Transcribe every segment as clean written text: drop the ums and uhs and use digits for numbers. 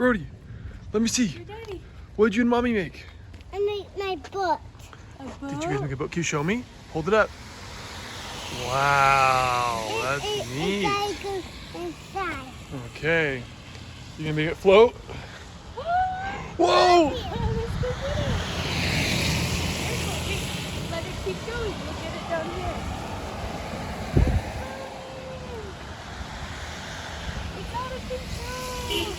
Brody, let me see. Your daddy. What did you and Mommy make? I made my book. A boat? Did you guys make a boat? Can you show me? Hold it up. Wow, that's neat. It gotta go inside. Okay. You gonna make it float? Whoa! Oh, let's go get it. Let it keep going. We'll get it down here. It's out of control.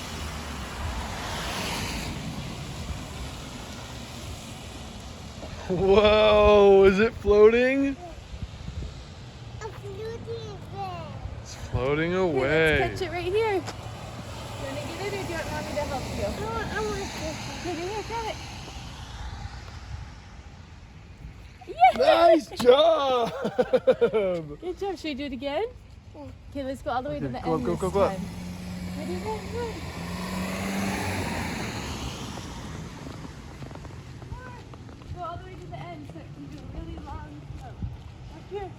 Whoa, is it floating? I'm floating there. It's floating Here, away. let's catch it right here. You want to get it or do you want Mommy to help you? I want this. Here, here, grab it. Yeah! Nice job! Good job. Should we do it again? Okay, let's go all the way to Okay, the go end up, go, this go, go up. time. Ready, run, run. Go all the way to the end so it can do a really long float. Up here.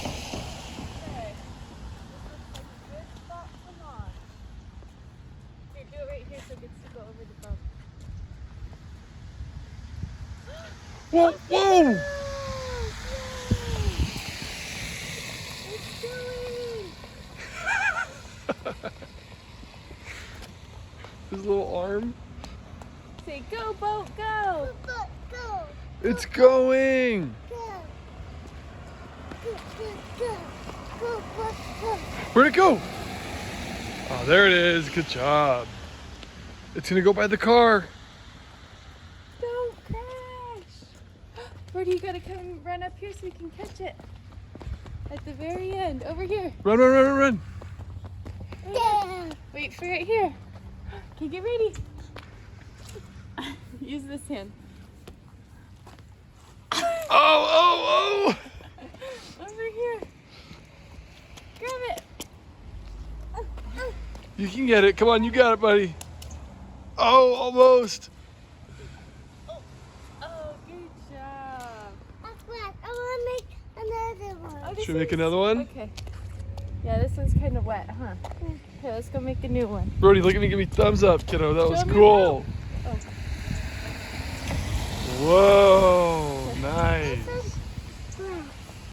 Okay. This looks like a good spot for Mom. Here, do it right here so it gets to go over the bump. Whoa, whoa! It's going! His little arm. Say, go, boat, go! Go, go, It's going! go. Go, go, go. Go, go, go. Where'd it go? Oh, there it is. Good job. It's gonna go by the car. Don't crash! Brody, you gotta come run up here so we can catch it. At the very end, over here. Run, run, run, run, run. Yeah. Wait for it here. Okay, get ready. Use this hand. Oh, Over here. Grab it. oh! You can get it. Come on, you got it, buddy. Oh, almost. Oh, good job. I want to make another one. Oh, this Should we make one's- another one? Okay. Yeah, this one's kind of wet, huh? Okay, let's go make a new one. Brody, look at me. Give me thumbs up, kiddo. That was Show me cool. Oh. Whoa, nice. This is